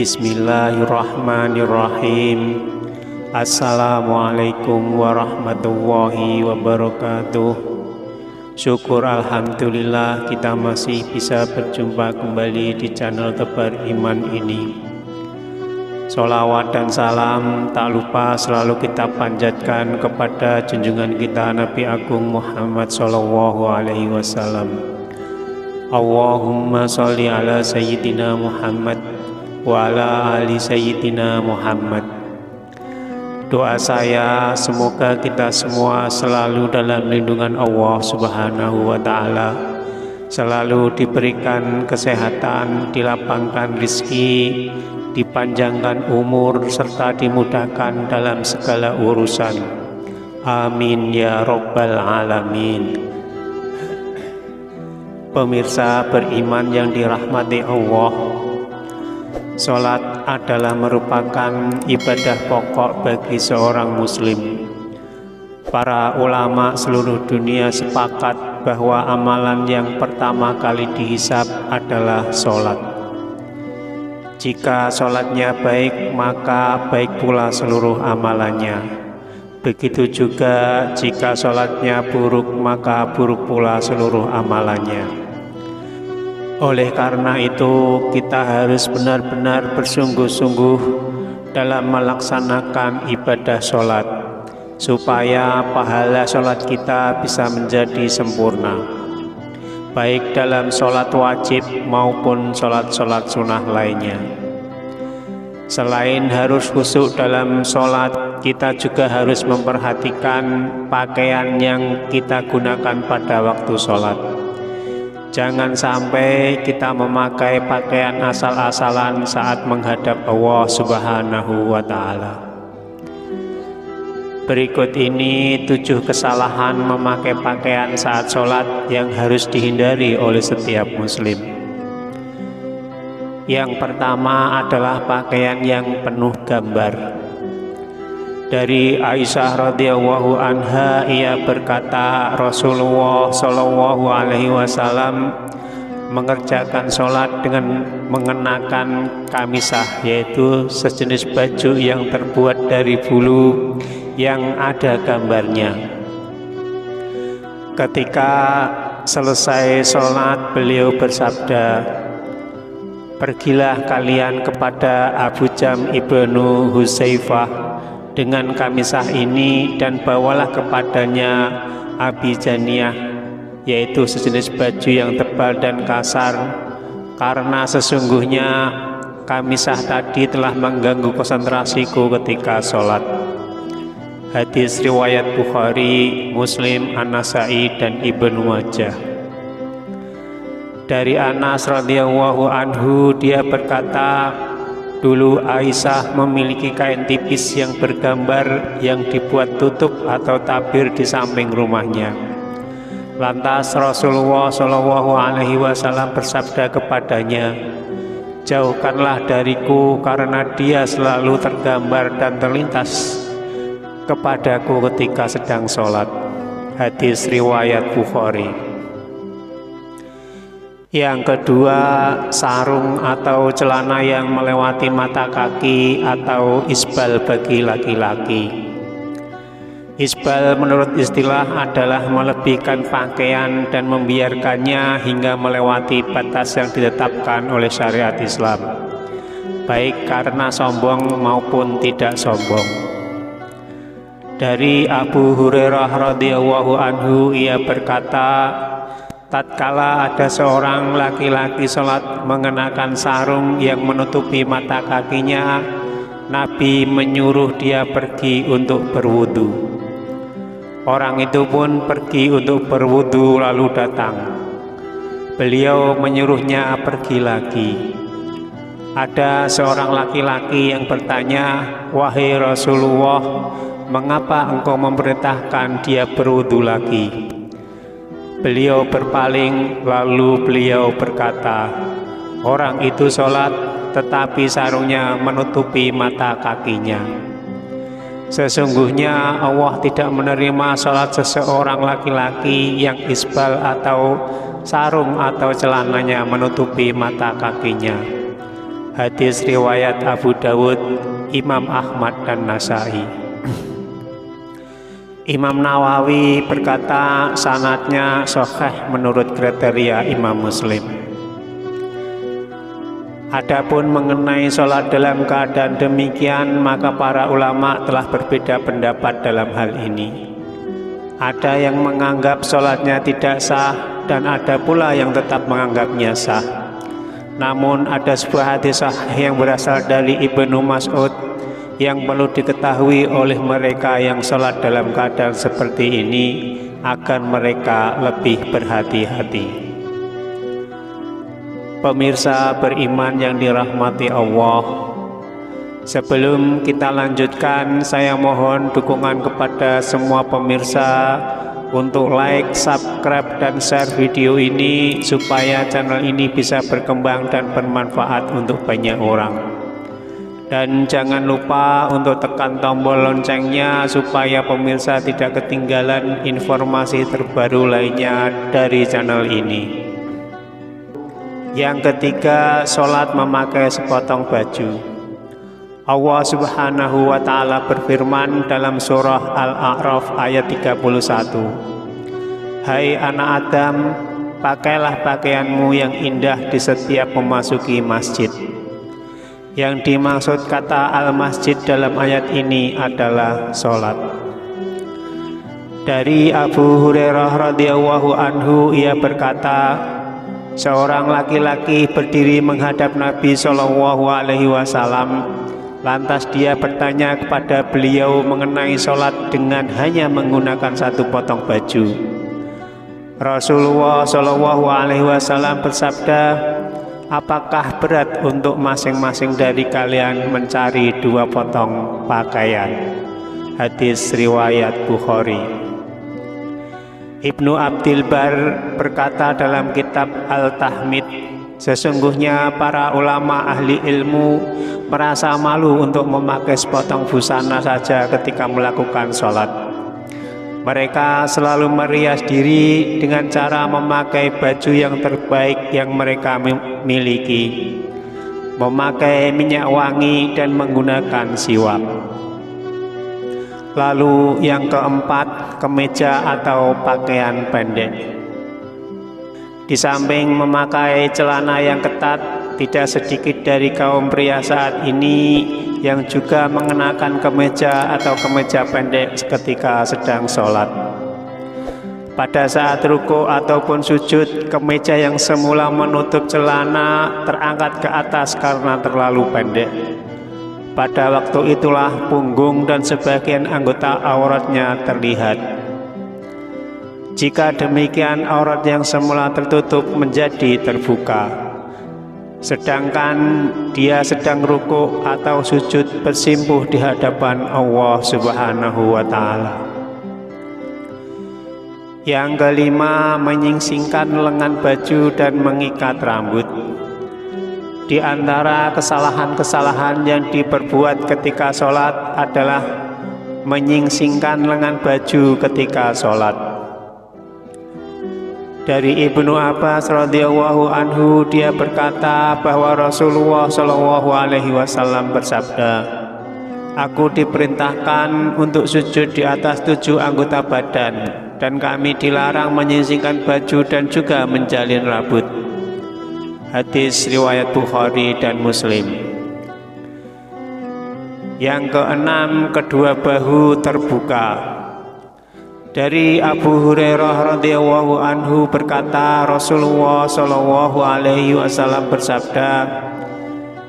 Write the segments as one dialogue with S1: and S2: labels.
S1: Bismillahirrahmanirrahim. Assalamualaikum warahmatullahi wabarakatuh. Syukur alhamdulillah kita masih bisa berjumpa kembali di channel Tebar Iman ini. Sholawat dan salam tak lupa selalu kita panjatkan kepada junjungan kita Nabi Agung Muhammad Sallallahu Alaihi Wasallam. Allahumma sholli ala Sayyidina Muhammad wa ala ali Sayyidina Muhammad. Doa saya semoga kita semua selalu dalam lindungan Allah Subhanahu wa Ta'ala, selalu diberikan kesehatan, dilapangkan rizki, dipanjangkan umur, serta dimudahkan dalam segala urusan. Amin ya Rabbal Alamin. Pemirsa beriman yang dirahmati Allah, sholat adalah merupakan ibadah pokok bagi seorang muslim. Para ulama seluruh dunia sepakat bahwa amalan yang pertama kali dihisab adalah sholat. Jika sholatnya baik, maka baik pula seluruh amalannya. Begitu juga jika sholatnya buruk, maka buruk pula seluruh amalannya. Oleh karena itu, kita harus benar-benar bersungguh-sungguh dalam melaksanakan ibadah sholat, supaya pahala sholat kita bisa menjadi sempurna, baik dalam sholat wajib maupun sholat-sholat sunnah lainnya. Selain harus khusyuk dalam sholat, kita juga harus memperhatikan pakaian yang kita gunakan pada waktu sholat. Jangan sampai kita memakai pakaian asal-asalan saat menghadap Allah Subhanahu wa Ta'ala. Berikut ini 7 kesalahan memakai pakaian saat sholat yang harus dihindari oleh setiap muslim. Yang pertama adalah pakaian yang penuh gambar. Dari Aisyah radhiyallahu anha, ia berkata, Rasulullah Shallallahu Alaihi Wasallam mengerjakan sholat dengan mengenakan kamisah, yaitu sejenis baju yang terbuat dari bulu yang ada gambarnya. Ketika selesai sholat, beliau bersabda, pergilah kalian kepada Abu Jam ibnu Huzaifah dengan kamisah ini dan bawalah kepadanya Abi Janiyah, yaitu sejenis baju yang tebal dan kasar, karena sesungguhnya kamisah tadi telah mengganggu konsentrasiku ketika sholat. Hadis riwayat Bukhari, Muslim, An-Nasai, dan Ibnu Majah. Dari Anas radhiyallahu anhu, dia berkata, dulu Aisyah memiliki kain tipis yang bergambar yang dibuat tutup atau tabir di samping rumahnya. Lantas Rasulullah Shallallahu Alaihi Wasallam bersabda kepadanya, jauhkanlah dariku karena dia selalu tergambar dan terlintas kepadaku ketika sedang sholat. Hadis riwayat Bukhari. Yang kedua, sarung atau celana yang melewati mata kaki atau isbal bagi laki-laki. Isbal menurut istilah adalah melebihkan pakaian dan membiarkannya hingga melewati batas yang ditetapkan oleh syariat Islam, baik karena sombong maupun tidak sombong. Dari Abu Hurairah radhiyallahu anhu, ia berkata, tatkala ada seorang laki-laki sholat mengenakan sarung yang menutupi mata kakinya, Nabi menyuruh dia pergi untuk berwudu. Orang itu pun pergi untuk berwudu lalu datang. Beliau menyuruhnya pergi lagi. Ada seorang laki-laki yang bertanya, wahai Rasulullah, mengapa engkau memerintahkan dia berwudu lagi? Beliau berpaling, lalu beliau berkata, orang itu sholat tetapi sarungnya menutupi mata kakinya. Sesungguhnya Allah tidak menerima sholat seseorang laki-laki yang isbal atau sarung atau celananya menutupi mata kakinya. Hadis riwayat Abu Dawud, Imam Ahmad dan Nasai. Imam Nawawi berkata sanadnya sahih menurut kriteria Imam Muslim. Adapun mengenai sholat dalam keadaan demikian, maka para ulama telah berbeda pendapat dalam hal ini. Ada yang menganggap sholatnya tidak sah dan ada pula yang tetap menganggapnya sah. Namun ada sebuah hadis sahih yang berasal dari Ibnu Mas'ud yang perlu diketahui oleh mereka yang sholat dalam keadaan seperti ini agar mereka lebih berhati-hati. Pemirsa beriman yang dirahmati Allah, sebelum kita lanjutkan, saya mohon dukungan kepada semua pemirsa untuk like, subscribe, dan share video ini supaya channel ini bisa berkembang dan bermanfaat untuk banyak orang. Dan jangan lupa untuk tekan tombol loncengnya supaya pemirsa tidak ketinggalan informasi terbaru lainnya dari channel ini. Yang ketiga, sholat memakai sepotong baju. Allah Subhanahu wa Ta'ala berfirman dalam surah Al-A'raf ayat 31, "Hai anak Adam, pakailah pakaianmu yang indah di setiap memasuki masjid." Yang dimaksud kata al-masjid dalam ayat ini adalah sholat. Dari Abu Hurairah radhiyallahu anhu, ia berkata, seorang laki-laki berdiri menghadap Nabi Shallallahu Alaihi Wasallam. Lantas dia bertanya kepada beliau mengenai sholat dengan hanya menggunakan satu potong baju. Rasulullah Shallallahu Alaihi Wasallam bersabda, apakah berat untuk masing-masing dari kalian mencari 2 potong pakaian? Hadis riwayat Bukhari. Ibnu Abdil Bar berkata dalam kitab Al-Tahmid, sesungguhnya para ulama ahli ilmu merasa malu untuk memakai sepotong busana saja ketika melakukan sholat. Mereka selalu merias diri dengan cara memakai baju yang terbaik yang mereka miliki, memakai minyak wangi dan menggunakan siwak. Lalu yang keempat, kemeja atau pakaian pendek. Di samping memakai celana yang ketat, tidak sedikit dari kaum pria saat ini yang juga mengenakan kemeja atau kemeja pendek ketika sedang sholat. Pada saat ruku ataupun sujud, kemeja yang semula menutup celana terangkat ke atas karena terlalu pendek. Pada waktu itulah punggung dan sebagian anggota auratnya terlihat. Jika demikian, aurat yang semula tertutup menjadi terbuka. Sedangkan dia sedang ruku atau sujud bersimpuh di hadapan Allah Subhanahu wa Ta'ala. Yang kelima, menyingsingkan lengan baju dan mengikat rambut. Di antara kesalahan-kesalahan yang diperbuat ketika sholat adalah menyingsingkan lengan baju ketika sholat. Dari Ibnu Abbas radhiyallahu anhu, dia berkata bahwa Rasulullah Shallallahu Alaihi Wasallam bersabda, aku diperintahkan untuk sujud di atas 7 anggota badan, dan kami dilarang menyingsingkan baju dan juga menjalin rambut. Hadis riwayat Bukhari dan Muslim. Yang keenam, kedua bahu terbuka. Dari Abu Hurairah radhiyallahu anhu berkata, Rasulullah Shallallahu Alaihi Wasallam bersabda,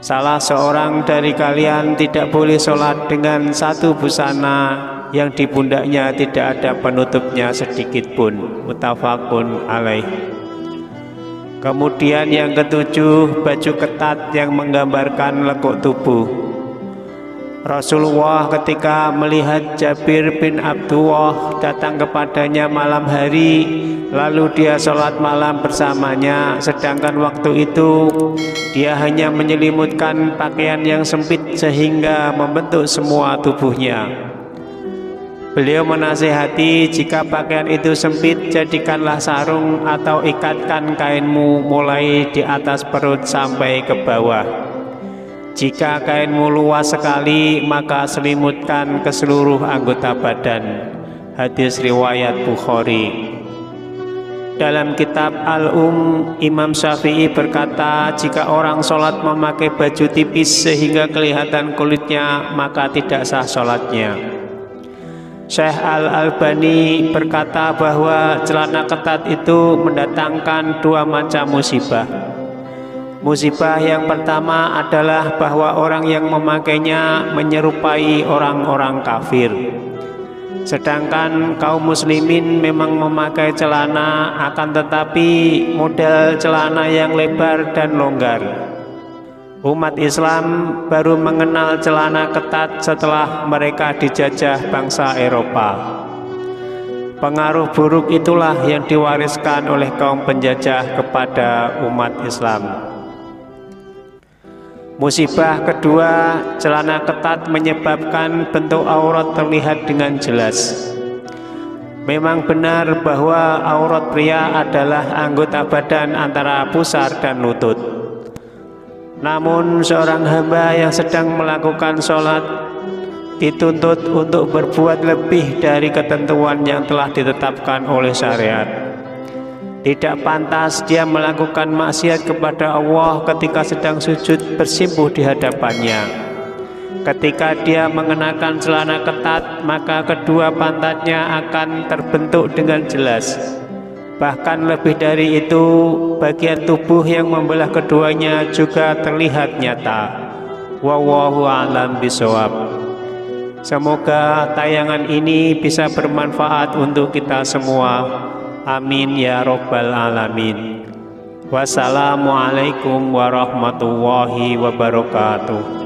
S1: salah seorang dari kalian tidak boleh sholat dengan satu busana yang di pundaknya tidak ada penutupnya sedikit pun. Muttafaqun alaih. Kemudian yang ketujuh, baju ketat yang menggambarkan lekuk tubuh. Rasulullah ketika melihat Jabir bin Abdullah datang kepadanya malam hari, lalu dia sholat malam bersamanya, sedangkan waktu itu dia hanya menyelimutkan pakaian yang sempit sehingga membentuk semua tubuhnya. Beliau menasihati, jika pakaian itu sempit, jadikanlah sarung atau ikatkan kainmu mulai di atas perut sampai ke bawah. Jika kainmu luas sekali, maka selimutkan ke seluruh anggota badan. Hadis riwayat Bukhari. Dalam kitab Imam Syafi'i berkata, jika orang sholat memakai baju tipis sehingga kelihatan kulitnya, maka tidak sah sholatnya. Syekh Al-Albani berkata bahwa celana ketat itu mendatangkan dua macam musibah. Musibah yang pertama adalah bahwa orang yang memakainya menyerupai orang-orang kafir. Sedangkan kaum muslimin memang memakai celana, akan tetapi model celana yang lebar dan longgar. Umat Islam baru mengenal celana ketat setelah mereka dijajah bangsa Eropa. Pengaruh buruk itulah yang diwariskan oleh kaum penjajah kepada umat Islam. Musibah kedua, celana ketat menyebabkan bentuk aurat terlihat dengan jelas. Memang benar bahwa aurat pria adalah anggota badan antara pusar dan lutut. Namun seorang hamba yang sedang melakukan sholat dituntut untuk berbuat lebih dari ketentuan yang telah ditetapkan oleh syariat. Tidak pantas dia melakukan maksiat kepada Allah ketika sedang sujud bersimpuh di hadapannya. Ketika dia mengenakan celana ketat, maka kedua pantatnya akan terbentuk dengan jelas. Bahkan lebih dari itu, bagian tubuh yang membelah keduanya juga terlihat nyata. Wallahu a'lam bishawab. Semoga tayangan ini bisa bermanfaat untuk kita semua. Amin ya Rabbal Alamin. Wassalamualaikum warahmatullahi wabarakatuh.